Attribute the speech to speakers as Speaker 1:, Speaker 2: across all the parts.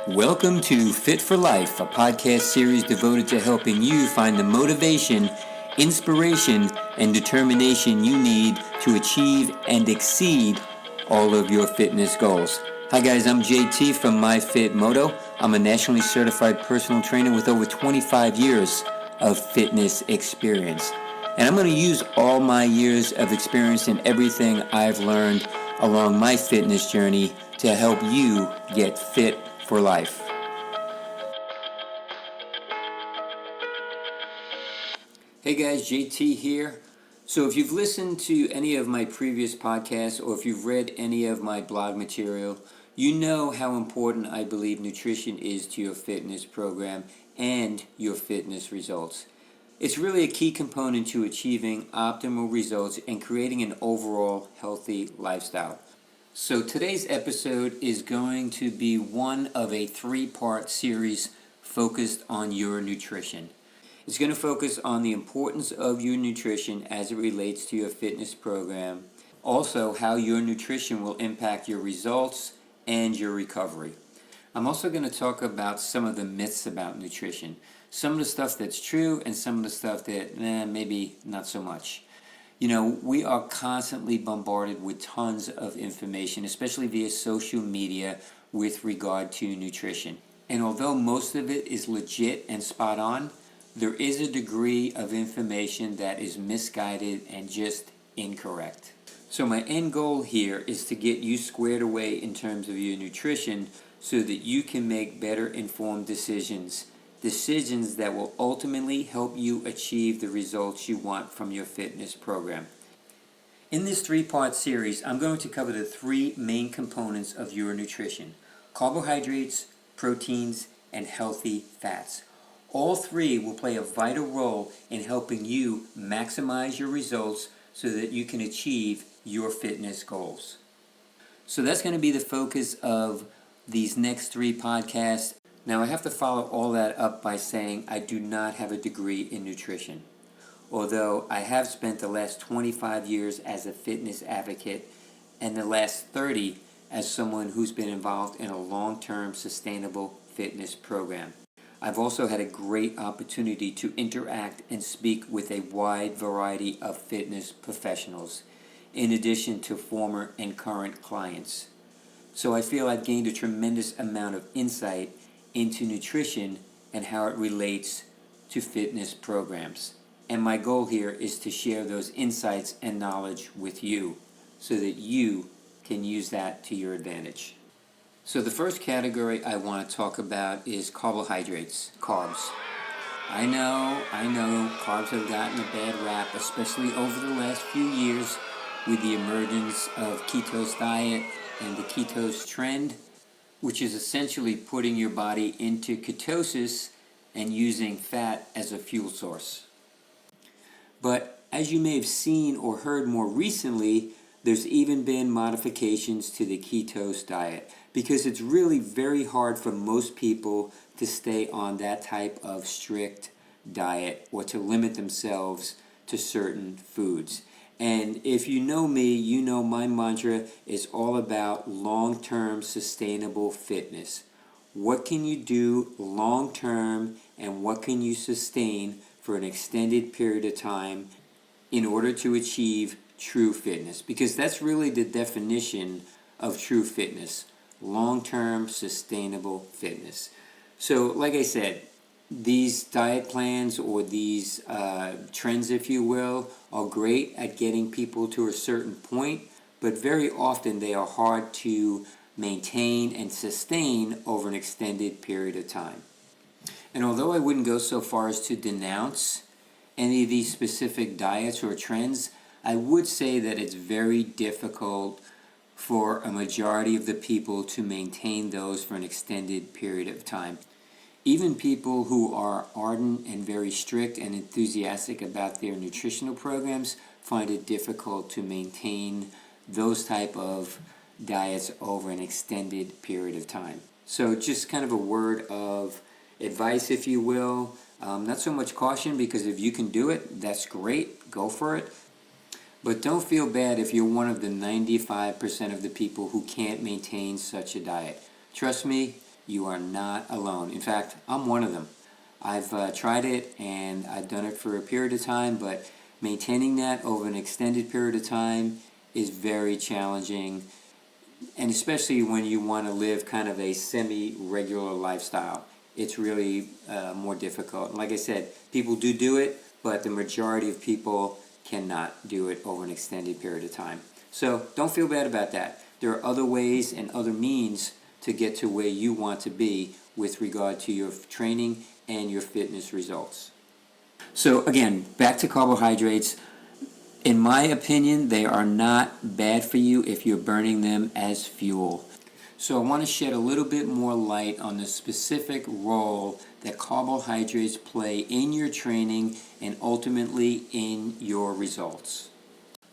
Speaker 1: Welcome to Fit for Life, a podcast series devoted to helping you find the motivation, inspiration, and determination you need to achieve and exceed all of your fitness goals. Hi guys, I'm JT from MyFitMoto. I'm a nationally certified personal trainer with over 25 years of fitness experience. And I'm going to use all my years of experience and everything I've learned along my fitness journey to help you get fit for life. Hey guys, JT here. So if you've listened to any of my previous podcasts or if you've read any of my blog material, you know how important I believe nutrition is to your fitness program and your fitness results. It's really a key component to achieving optimal results and creating an overall healthy lifestyle. So today's episode is going to be one of a three-part series focused on your nutrition. It's going to focus on the importance of your nutrition as it relates to your fitness program, also how your nutrition will impact your results and your recovery. I'm also going to talk about some of the myths about nutrition, some of the stuff that's true and some of the stuff that maybe not so much. You know, we are constantly bombarded with tons of information, especially via social media, with regard to nutrition. And although most of it is legit and spot on, there is a degree of information that is misguided and just incorrect. So my end goal here is to get you squared away in terms of your nutrition so that you can make better informed decisions that will ultimately help you achieve the results you want from your fitness program. In this three-part series, I'm going to cover the three main components of your nutrition: carbohydrates, proteins, and healthy fats. All three will play a vital role in helping you maximize your results so that you can achieve your fitness goals. So that's going to be the focus of these next three podcasts. Now, I have to follow all that up by saying I do not have a degree in nutrition, although I have spent the last 25 years as a fitness advocate and the last 30 as someone who's been involved in a long-term sustainable fitness program. I've also had a great opportunity to interact and speak with a wide variety of fitness professionals, in addition to former and current clients. So I feel I've gained a tremendous amount of insight into nutrition and how it relates to fitness programs. And my goal here is to share those insights and knowledge with you so that you can use that to your advantage. So the first category I want to talk about is carbohydrates, carbs. I know, carbs have gotten a bad rap, especially over the last few years with the emergence of Ketos diet and the Ketos trend, which is essentially putting your body into ketosis and using fat as a fuel source. But as you may have seen or heard more recently, there's even been modifications to the Ketos diet because it's really very hard for most people to stay on that type of strict diet or to limit themselves to certain foods. And if you know me, you know my mantra is all about long-term sustainable fitness. What can you do long-term and what can you sustain for an extended period of time in order to achieve true fitness? Because that's really the definition of true fitness, long-term sustainable fitness. So like I said, these diet plans or these trends, if you will, are great at getting people to a certain point, but very often they are hard to maintain and sustain over an extended period of time. And although I wouldn't go so far as to denounce any of these specific diets or trends, I would say that it's very difficult for a majority of the people to maintain those for an extended period of time. Even people who are ardent and very strict and enthusiastic about their nutritional programs find it difficult to maintain those type of diets over an extended period of time. So just kind of a word of advice, if you will. Not so much caution, because if you can do it, that's great. Go for it. But don't feel bad if you're one of the 95% of the people who can't maintain such a diet. Trust me, You are not alone. In fact, I'm one of them. I've tried it and I've done it for a period of time, but maintaining that over an extended period of time is very challenging, and especially when you want to live kind of a semi-regular lifestyle, it's really more difficult. Like I said, people do it, but the majority of people cannot do it over an extended period of time. So don't feel bad about that. There are other ways and other means to get to where you want to be with regard to your training and your fitness results. So again, back to carbohydrates. In my opinion, they are not bad for you if you're burning them as fuel. So I want to shed a little bit more light on the specific role that carbohydrates play in your training and ultimately in your results.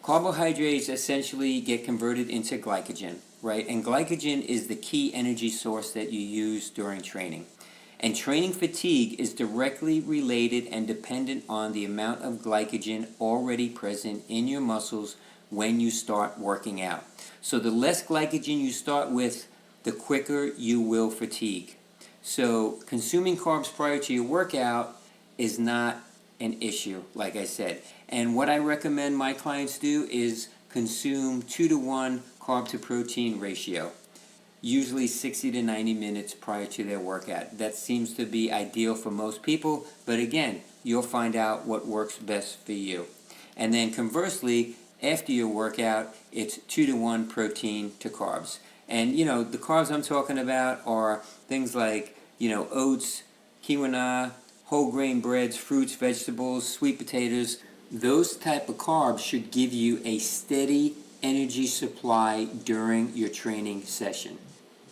Speaker 1: Carbohydrates essentially get converted into glycogen, right? And glycogen is the key energy source that you use during training. And training fatigue is directly related and dependent on the amount of glycogen already present in your muscles when you start working out. So the less glycogen you start with, the quicker you will fatigue. So consuming carbs prior to your workout is not an issue, like I said. And what I recommend my clients do is consume 2-to-1 carb to protein ratio, usually 60 to 90 minutes prior to their workout. That seems to be ideal for most people, but again, you'll find out what works best for you. And then conversely, after your workout, it's 2-to-1 protein to carbs. And the carbs I'm talking about are things like, oats, quinoa, whole grain breads, fruits, vegetables, sweet potatoes. Those type of carbs should give you a steady energy supply during your training session.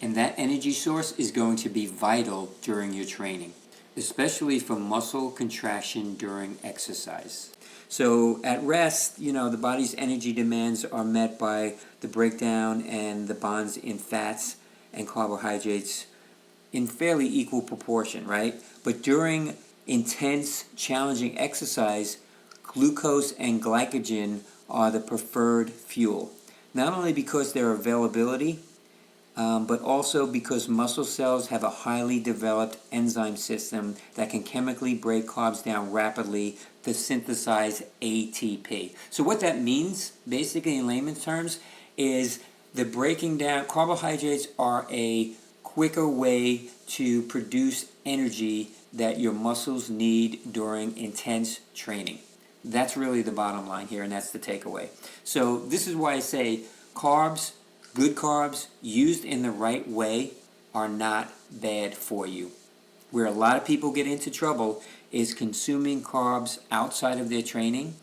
Speaker 1: And that energy source is going to be vital during your training, especially for muscle contraction during exercise. So at rest, the body's energy demands are met by the breakdown and the bonds in fats and carbohydrates in fairly equal proportion, right? But during intense, challenging exercise, glucose and glycogen are the preferred fuel. Not only because their availability, but also because muscle cells have a highly developed enzyme system that can chemically break carbs down rapidly to synthesize ATP. So what that means, basically in layman's terms, is the breaking down. Carbohydrates are a quicker way to produce energy that your muscles need during intense training. That's really the bottom line here, and that's the takeaway. So this is why I say carbs, good carbs, used in the right way, are not bad for you. Where a lot of people get into trouble is consuming carbs outside of their training,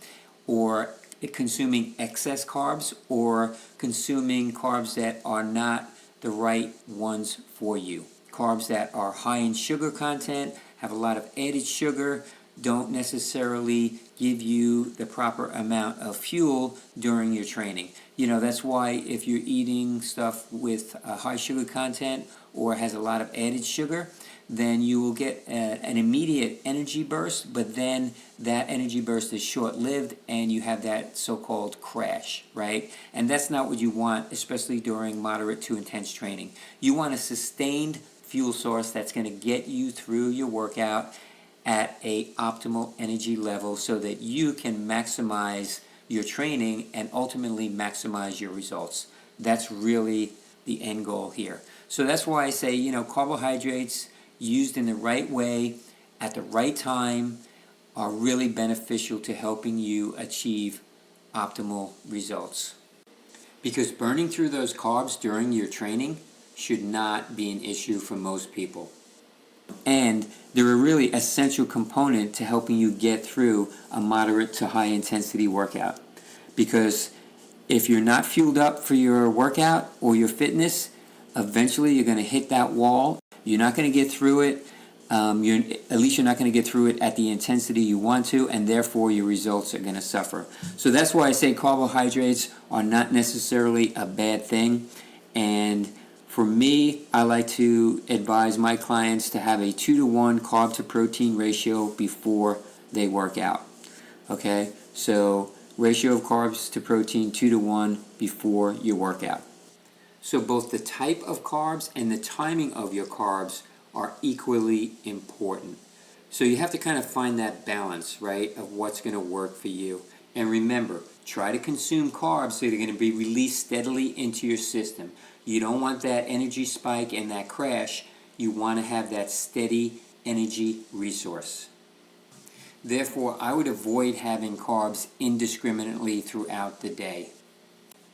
Speaker 1: or consuming excess carbs, or consuming carbs that are not the right ones for you. Carbs that are high in sugar content, have a lot of added sugar, don't necessarily give you the proper amount of fuel during your training. That's why if you're eating stuff with a high sugar content or has a lot of added sugar, then you will get an immediate energy burst, but then that energy burst is short-lived and you have that so-called crash, right? And that's not what you want, especially during moderate to intense training. You want a sustained fuel source that's going to get you through your workout at a optimal energy level so that you can maximize your training and ultimately maximize your results. That's really the end goal here. So that's why I say, carbohydrates used in the right way at the right time are really beneficial to helping you achieve optimal results. Because burning through those carbs during your training should not be an issue for most people. And they're a really essential component to helping you get through a moderate to high intensity workout. Because if you're not fueled up for your workout or your fitness, eventually you're going to hit that wall. You're not going to get through it. At least you're not going to get through it at the intensity you want to, and therefore your results are going to suffer. So that's why I say carbohydrates are not necessarily a bad thing. And for me, I like to advise my clients to have a 2-to-1 carb to protein ratio before they work out. Okay, so ratio of carbs to protein 2-to-1 before your workout. So both the type of carbs and the timing of your carbs are equally important. So you have to kind of find that balance, right, of what's going to work for you. And remember, try to consume carbs so they're going to be released steadily into your system. You don't want that energy spike and that crash. You want to have that steady energy resource. Therefore, I would avoid having carbs indiscriminately throughout the day,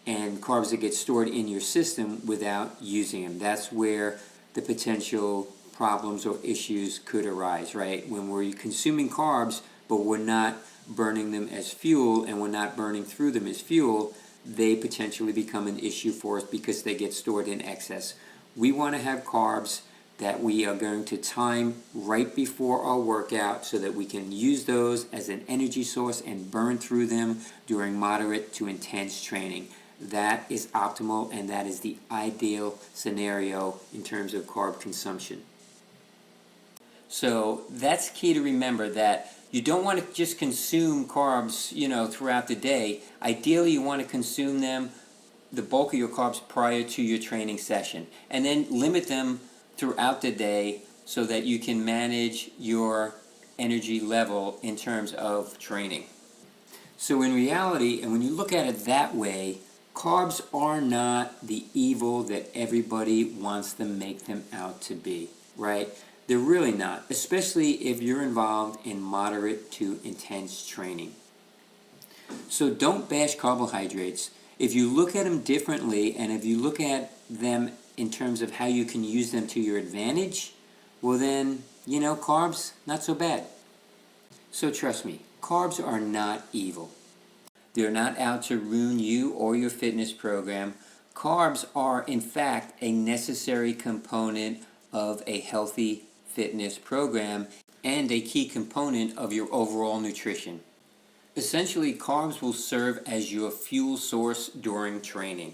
Speaker 1: and carbs that get stored in your system without using them. That's where the potential problems or issues could arise, right? When we're consuming carbs, but we're not burning them as fuel and we're not burning through them as fuel, they potentially become an issue for us because they get stored in excess. We want to have carbs that we are going to time right before our workout so that we can use those as an energy source and burn through them during moderate to intense training. That is optimal, and that is the ideal scenario in terms of carb consumption. So that's key to remember, that you don't want to just consume carbs, throughout the day. Ideally, you want to consume them, the bulk of your carbs, prior to your training session, and then limit them throughout the day so that you can manage your energy level in terms of training. So in reality, and when you look at it that way, carbs are not the evil that everybody wants to make them out to be, right? They're really not, especially if you're involved in moderate to intense training. So don't bash carbohydrates. If you look at them differently, and if you look at them in terms of how you can use them to your advantage, well then, carbs, not so bad. So trust me, carbs are not evil. They're not out to ruin you or your fitness program. Carbs are, in fact, a necessary component of a healthy fitness program and a key component of your overall nutrition. Essentially, carbs will serve as your fuel source during training.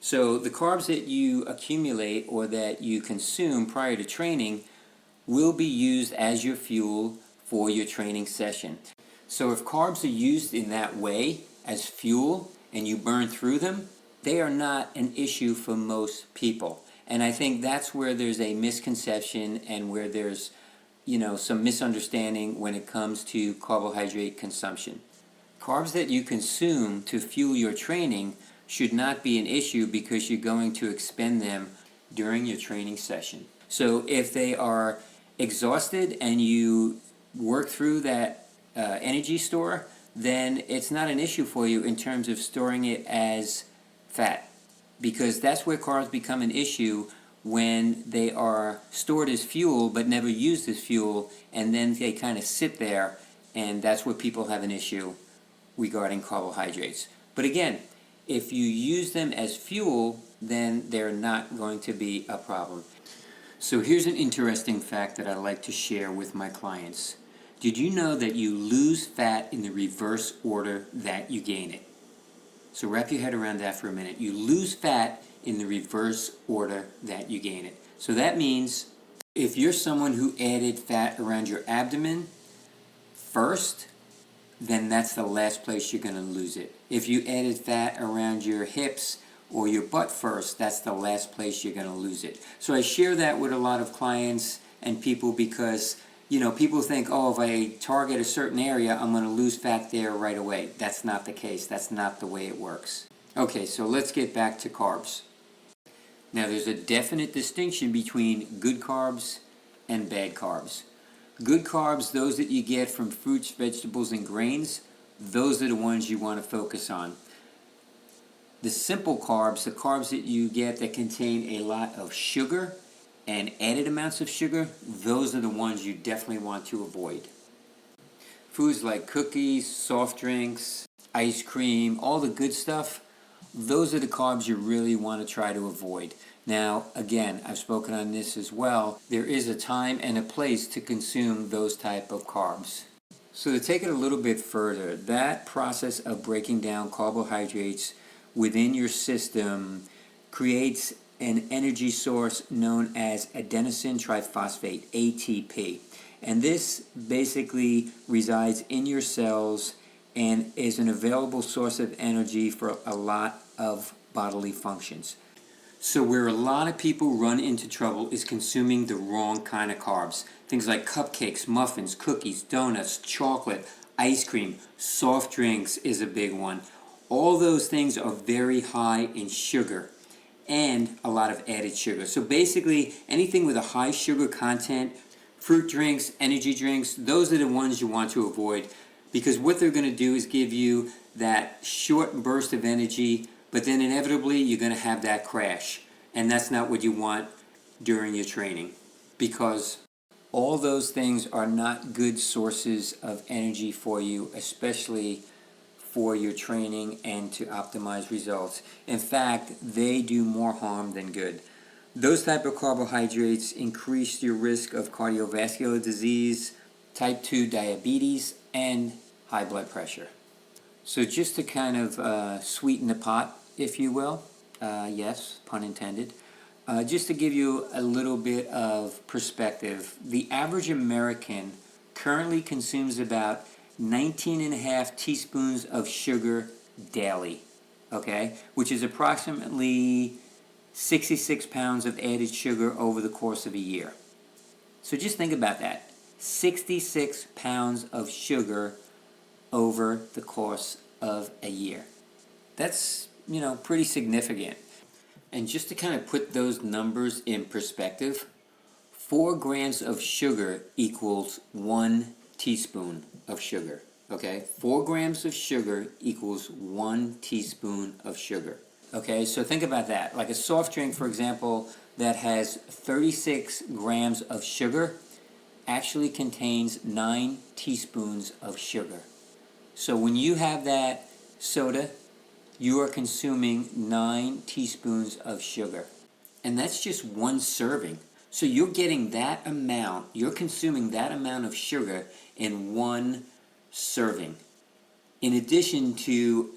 Speaker 1: So the carbs that you accumulate or that you consume prior to training will be used as your fuel for your training session. So if carbs are used in that way as fuel and you burn through them, they are not an issue for most people. And I think that's where there's a misconception and where there's some misunderstanding when it comes to carbohydrate consumption. Carbs that you consume to fuel your training should not be an issue because you're going to expend them during your training session. So if they are exhausted and you work through that energy store, then it's not an issue for you in terms of storing it as fat, because that's where carbs become an issue, when they are stored as fuel but never used as fuel, and then they kind of sit there, and that's where people have an issue regarding carbohydrates. But again, if you use them as fuel, then they're not going to be a problem. So here's an interesting fact that I like to share with my clients. Did you know that you lose fat in the reverse order that you gain it? So wrap your head around that for a minute. You lose fat in the reverse order that you gain it. So that means if you're someone who added fat around your abdomen first, then that's the last place you're going to lose it. If you added fat around your hips or your butt first, that's the last place you're going to lose it. So I share that with a lot of clients and people because, people think, if I target a certain area, I'm going to lose fat there right away. That's not the case. That's not the way it works. Okay, so let's get back to carbs. Now, there's a definite distinction between good carbs and bad carbs. Good carbs, those that you get from fruits, vegetables, and grains, those are the ones you want to focus on. The simple carbs, the carbs that you get that contain a lot of sugar and added amounts of sugar, those are the ones you definitely want to avoid. Foods like cookies, soft drinks, ice cream, all the good stuff, those are the carbs you really want to try to avoid. Now, again, I've spoken on this as well. There is a time and a place to consume those type of carbs. So to take it a little bit further, that process of breaking down carbohydrates within your system creates an energy source known as adenosine triphosphate, ATP. And this basically resides in your cells and is an available source of energy for a lot of bodily functions. So where a lot of people run into trouble is consuming the wrong kind of carbs. Things like cupcakes, muffins, cookies, donuts, chocolate, ice cream, soft drinks is a big one. All those things are very high in sugar and a lot of added sugar. So basically anything with a high sugar content, fruit drinks, energy drinks, those are the ones you want to avoid, because what they're going to do is give you that short burst of energy, but then inevitably you're going to have that crash. And that's not what you want during your training, because all those things are not good sources of energy for you, especially for your training and to optimize results. In fact, they do more harm than good. Those type of carbohydrates increase your risk of cardiovascular disease, type 2 diabetes, and high blood pressure. So just to kind of sweeten the pot, if you will, yes, pun intended, just to give you a little bit of perspective, the average American currently consumes about 19.5 teaspoons of sugar daily, okay, which is approximately 66 pounds of added sugar over the course of a year. So just think about that. 66 pounds of sugar over the course of a year. That's, pretty significant. And just to kind of put those numbers in perspective, 4 grams of sugar equals 1 teaspoon of sugar. Okay? 4 grams of sugar equals 1 teaspoon of sugar. Okay, so think about that. Like a soft drink, for example, that has 36 grams of sugar actually contains 9 teaspoons of sugar. So when you have that soda, you are consuming 9 teaspoons of sugar. And that's just one serving. So you're getting that amount, you're consuming that amount of sugar in one serving. In addition to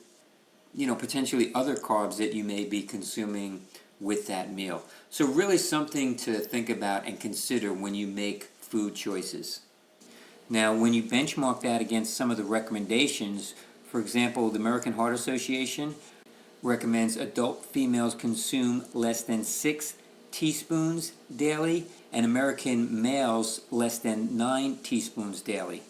Speaker 1: potentially other carbs that you may be consuming with that meal. So really something to think about and consider when you make food choices. Now, when you benchmark that against some of the recommendations, for example, the American Heart Association recommends adult females consume less than 6 teaspoons daily, and American males less than 9 teaspoons daily.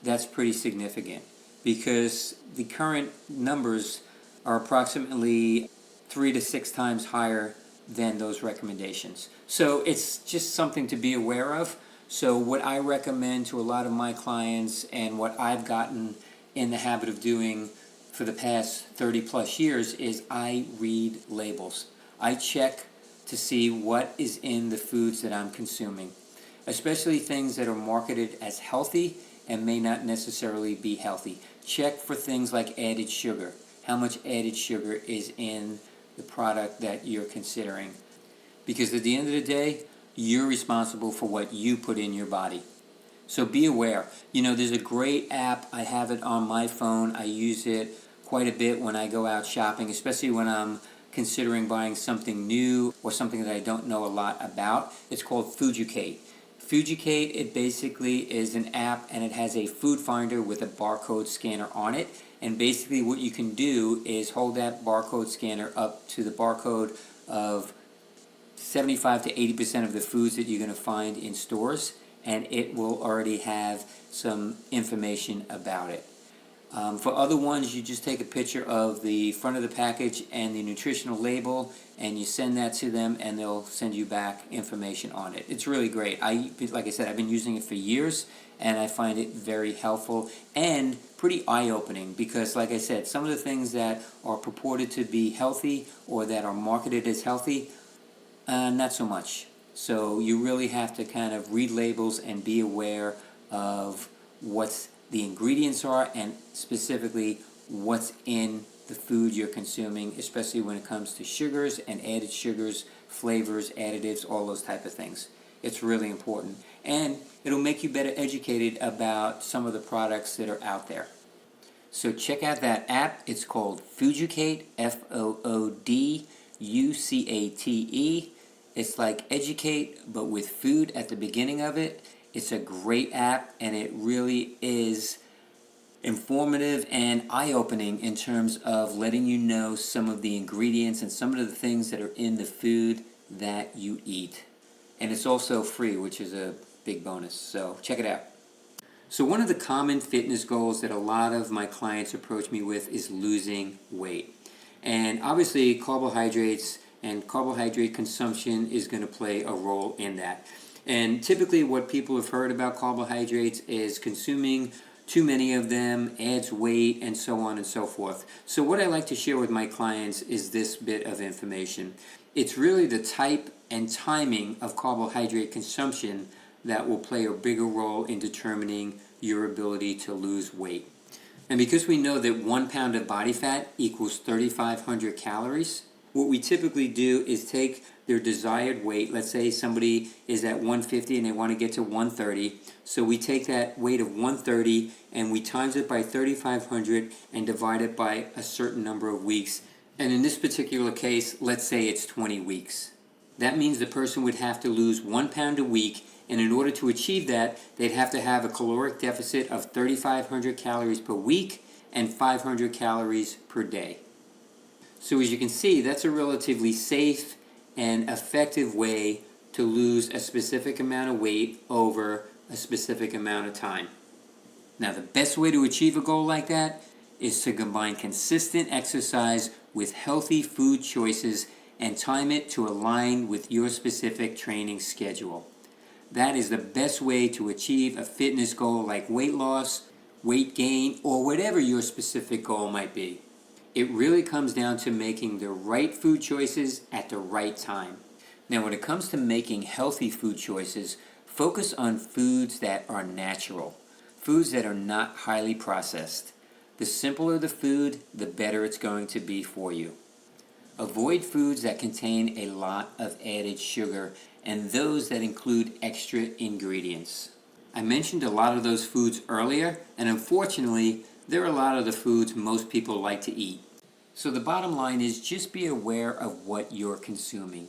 Speaker 1: That's pretty significant, because the current numbers are approximately 3 to 6 times higher than those recommendations. So it's just something to be aware of. So what I recommend to a lot of my clients, and what I've gotten in the habit of doing for the past 30 plus years, is I read labels. I check to see what is in the foods that I'm consuming, especially things that are marketed as healthy and may not necessarily be healthy. Check for things like added sugar. How much added sugar is in the product that you're considering. Because at the end of the day, you're responsible for what you put in your body. So be aware. There's a great app. I have it on my phone. I use it quite a bit when I go out shopping, especially when I'm considering buying something new or something that I don't know a lot about. It's called Fujicate. Fujicate, it basically is an app, and it has a food finder with a barcode scanner on it. And basically what you can do is hold that barcode scanner up to the barcode of 75 to 80% of the foods that you're going to find in stores, and it will already have some information about it. For other ones, you just take a picture of the front of the package and the nutritional label, and you send that to them, and they'll send you back information on it. It's really great. Like I said, I've been using it for years, and I find it very helpful and pretty eye-opening, because, like I said, some of the things that are purported to be healthy or that are marketed as healthy, not so much. So you really have to kind of read labels and be aware of what the ingredients are, and specifically what's in the food you're consuming, especially when it comes to sugars and added sugars, flavors, additives, all those type of things. It's really important. And it'll make you better educated about some of the products that are out there. So check out that app. It's called Fujicate, Fooducate. It's like educate, but with food at the beginning of it. It's a great app, and it really is informative and eye-opening in terms of letting you know some of the ingredients and some of the things that are in the food that you eat. And it's also free, which is a big bonus. So check it out. So one of the common fitness goals that a lot of my clients approach me with is losing weight. And obviously carbohydrates and carbohydrate consumption is going to play a role in that. And typically what people have heard about carbohydrates is consuming too many of them adds weight and so on and so forth. So what I like to share with my clients is this bit of information. It's really the type and timing of carbohydrate consumption that will play a bigger role in determining your ability to lose weight. And because we know that 1 pound of body fat equals 3,500 calories, what we typically do is take their desired weight. Let's say somebody is at 150 and they want to get to 130. So we take that weight of 130 and we times it by 3,500 and divide it by a certain number of weeks. And in this particular case, let's say it's 20 weeks. That means the person would have to lose 1 pound a week, and in order to achieve that, they'd have to have a caloric deficit of 3,500 calories per week and 500 calories per day. So as you can see, that's a relatively safe and effective way to lose a specific amount of weight over a specific amount of time. Now, the best way to achieve a goal like that is to combine consistent exercise with healthy food choices and time it to align with your specific training schedule. That is the best way to achieve a fitness goal like weight loss, weight gain, or whatever your specific goal might be. It really comes down to making the right food choices at the right time. Now, when it comes to making healthy food choices, focus on foods that are natural, foods that are not highly processed. The simpler the food, the better it's going to be for you. Avoid foods that contain a lot of added sugar and those that include extra ingredients. I mentioned a lot of those foods earlier, and unfortunately, they're a lot of the foods most people like to eat. So the bottom line is just be aware of what you're consuming.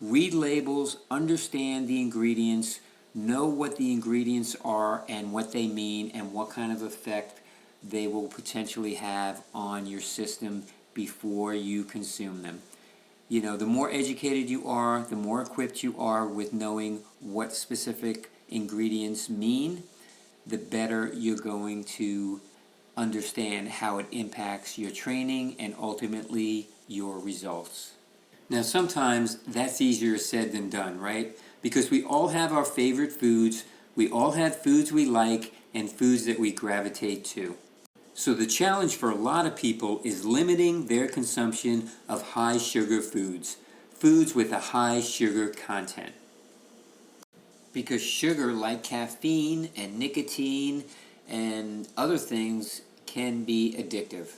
Speaker 1: Read labels, understand the ingredients, know what the ingredients are and what they mean and what kind of effect they will potentially have on your system before you consume them. You know, the more educated you are, the more equipped you are with knowing what specific ingredients mean, the better you're going to understand how it impacts your training and ultimately your results. Now, sometimes that's easier said than done, right? Because we all have our favorite foods, we all have foods we like, and foods that we gravitate to. So the challenge for a lot of people is limiting their consumption of high sugar foods, foods with a high sugar content. Because sugar, like caffeine and nicotine and other things, can be addictive,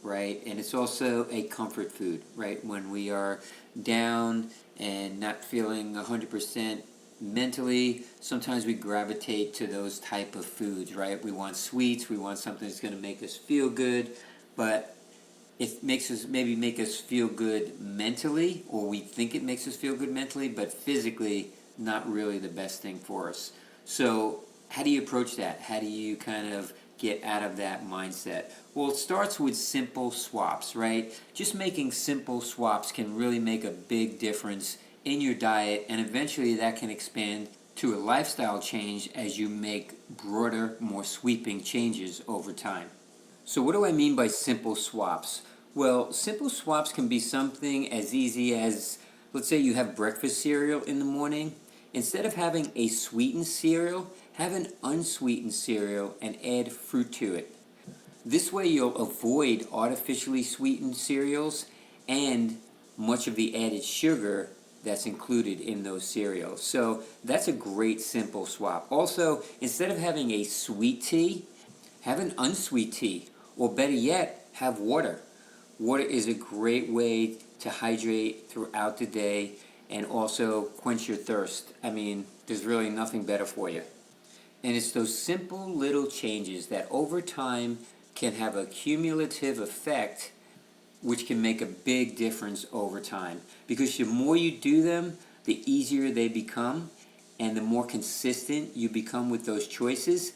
Speaker 1: right? And it's also a comfort food, right? When we are down and not feeling 100% mentally, sometimes we gravitate to those type of foods, right? We want sweets, we want something that's going to make us feel good, but it makes us make us feel good mentally, or we think it makes us feel good mentally, but physically not really the best thing for us. So how do you approach that? How do you kind of get out of that mindset? Well, it starts with simple swaps, right? Just making simple swaps can really make a big difference in your diet, and eventually that can expand to a lifestyle change as you make broader, more sweeping changes over time. So what do I mean by simple swaps? Well, simple swaps can be something as easy as, let's say you have breakfast cereal in the morning. Instead of having a sweetened cereal, have an unsweetened cereal and add fruit to it. This way you'll avoid artificially sweetened cereals and much of the added sugar that's included in those cereals. So that's a great simple swap. Also, instead of having a sweet tea, have an unsweet tea, or better yet, have water. Water is a great way to hydrate throughout the day and also quench your thirst. I mean, there's really nothing better for you. And it's those simple little changes that over time can have a cumulative effect which can make a big difference over time. Because the more you do them, the easier they become, and the more consistent you become with those choices,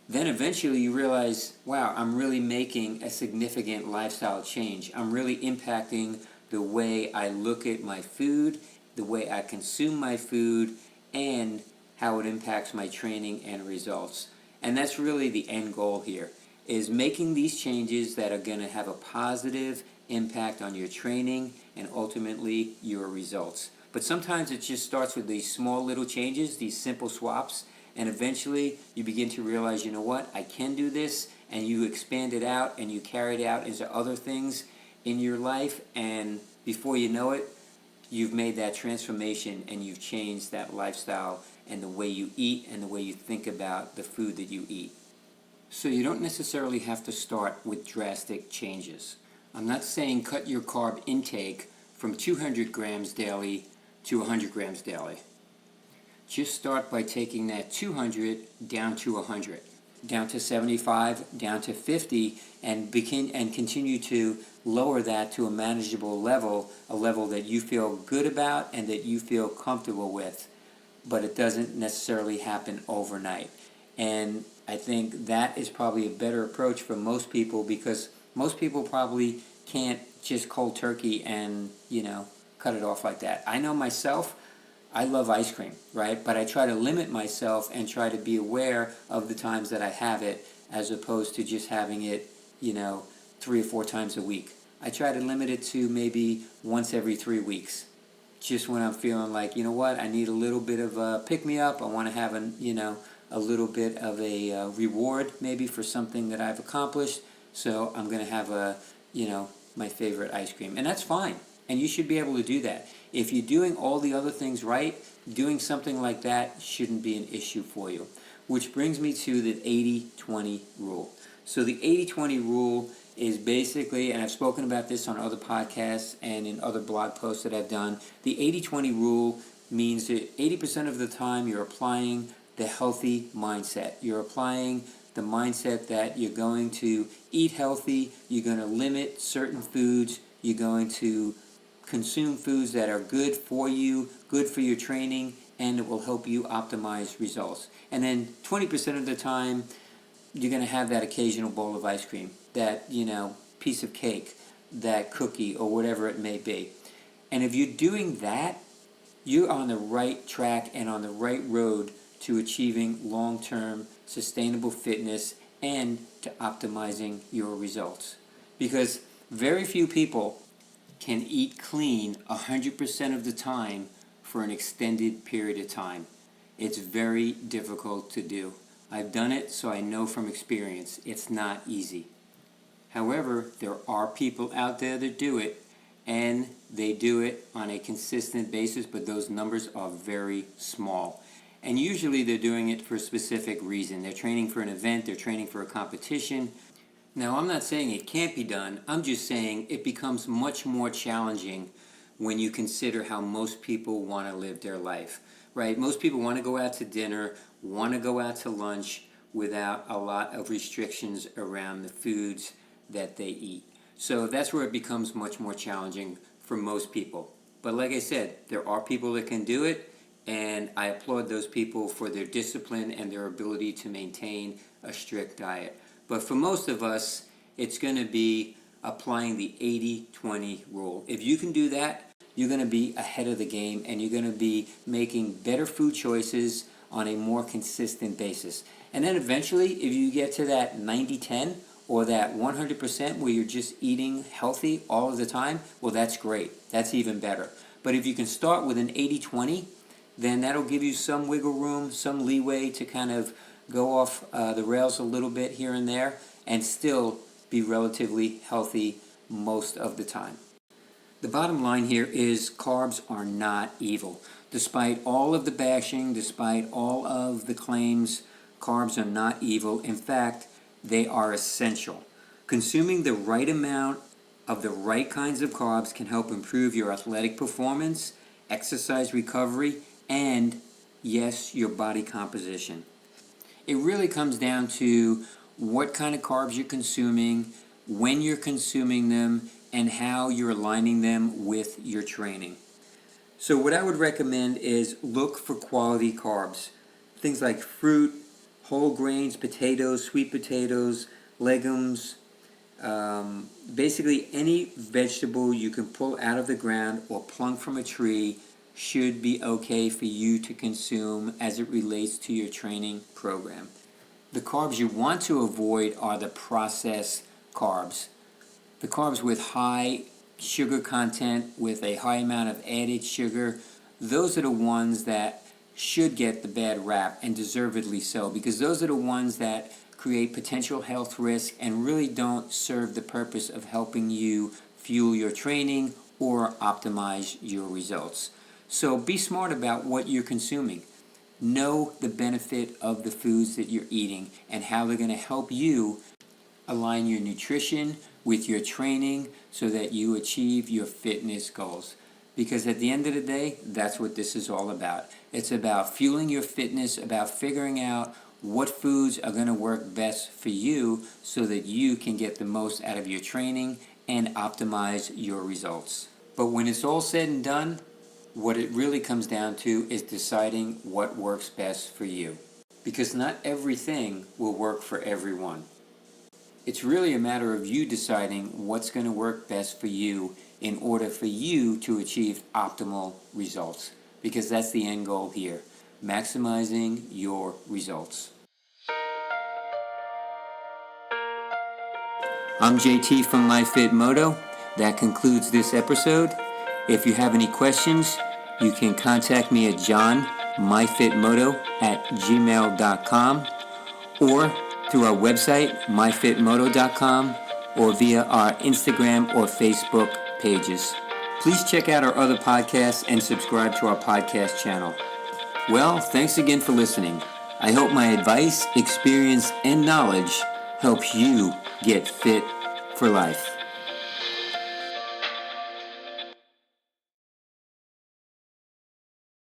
Speaker 1: then eventually you realize, wow, I'm really making a significant lifestyle change. I'm really impacting the way I look at my food, the way I consume my food, and how it impacts my training and results. And that's really the end goal here, is making these changes that are going to have a positive impact on your training and ultimately your results. But sometimes it just starts with these small little changes, these simple swaps, and eventually you begin to realize, you know what, I can do this, and you expand it out and you carry it out into other things in your life, and before you know it, you've made that transformation and you've changed that lifestyle and the way you eat and the way you think about the food that you eat. So you don't necessarily have to start with drastic changes. I'm not saying cut your carb intake from 200 grams daily to 100 grams daily. Just start by taking that 200 down to 100, down to 75, down to 50, and continue to lower that to a manageable level, a level that you feel good about and that you feel comfortable with. But it doesn't necessarily happen overnight. And I think that is probably a better approach for most people, because most people probably can't just cold turkey and, cut it off like that. I know myself, I love ice cream, right? But I try to limit myself and try to be aware of the times that I have it, as opposed to just having it, 3 or 4 times a week. I try to limit it to maybe once every 3 weeks. Just when I'm feeling like, you know what, I need a little bit of a pick-me-up. I want to have a little bit of a reward maybe for something that I've accomplished. So I'm going to have my favorite ice cream. And that's fine. And you should be able to do that. If you're doing all the other things right, doing something like that shouldn't be an issue for you. Which brings me to the 80-20 rule. So the 80-20 rule is basically, and I've spoken about this on other podcasts and in other blog posts that I've done, the 80-20 rule means that 80% of the time you're applying the healthy mindset. You're applying the mindset that you're going to eat healthy, you're going to limit certain foods, you're going to consume foods that are good for you, good for your training, and it will help you optimize results. And then 20% of the time, you're going to have that occasional bowl of ice cream, that, piece of cake, that cookie, or whatever it may be. And if you're doing that, you're on the right track and on the right road to achieving long-term sustainable fitness and to optimizing your results. Because very few people can eat clean 100% of the time for an extended period of time. It's very difficult to do. I've done it, so I know from experience it's not easy. However, there are people out there that do it, and they do it on a consistent basis, but those numbers are very small. And usually they're doing it for a specific reason. They're training for an event, they're training for a competition. Now, I'm not saying it can't be done. I'm just saying it becomes much more challenging when you consider how most people want to live their life, right? Most people want to go out to dinner, want to go out to lunch without a lot of restrictions around the foods that they eat. So that's where it becomes much more challenging for most people. But like I said, there are people that can do it, and I applaud those people for their discipline and their ability to maintain a strict diet. But for most of us, it's going to be applying the 80-20 rule. If you can do that, you're going to be ahead of the game, and you're going to be making better food choices on a more consistent basis. And then eventually, if you get to that 90-10 or that 100% where you're just eating healthy all of the time, well, that's great. That's even better. But if you can start with an 80-20, then that'll give you some wiggle room, some leeway to kind of go off the rails a little bit here and there and still be relatively healthy most of the time. The bottom line here is carbs are not evil. Despite all of the bashing, despite all of the claims, carbs are not evil. In fact, they are essential. Consuming the right amount of the right kinds of carbs can help improve your athletic performance, exercise recovery, and, yes, your body composition. It really comes down to what kind of carbs you're consuming, when you're consuming them, and how you're aligning them with your training. So what I would recommend is look for quality carbs. Things like fruit, whole grains, potatoes, sweet potatoes, legumes, basically any vegetable you can pull out of the ground or plunk from a tree should be okay for you to consume as it relates to your training program. The carbs you want to avoid are the processed carbs. The carbs with high sugar content, with a high amount of added sugar, those are the ones that should get the bad rap, and deservedly so, because those are the ones that create potential health risk and really don't serve the purpose of helping you fuel your training or optimize your results. So be smart about what you're consuming. Know the benefit of the foods that you're eating and how they're going to help you align your nutrition with your training so that you achieve your fitness goals. Because at the end of the day, that's what this is all about. It's about fueling your fitness, about figuring out what foods are going to work best for you so that you can get the most out of your training and optimize your results. But when it's all said and done, what it really comes down to is deciding what works best for you. Because not everything will work for everyone. It's really a matter of you deciding what's going to work best for you in order for you to achieve optimal results. Because that's the end goal here, maximizing your results. I'm JT from MyFitMoto. That concludes this episode. If you have any questions, you can contact me at johnmyfitmoto@gmail.com or through our website, myfitmoto.com, or via our Instagram or Facebook pages. Please check out our other podcasts and subscribe to our podcast channel. Well, thanks again for listening. I hope my advice, experience, and knowledge helps you get fit for life.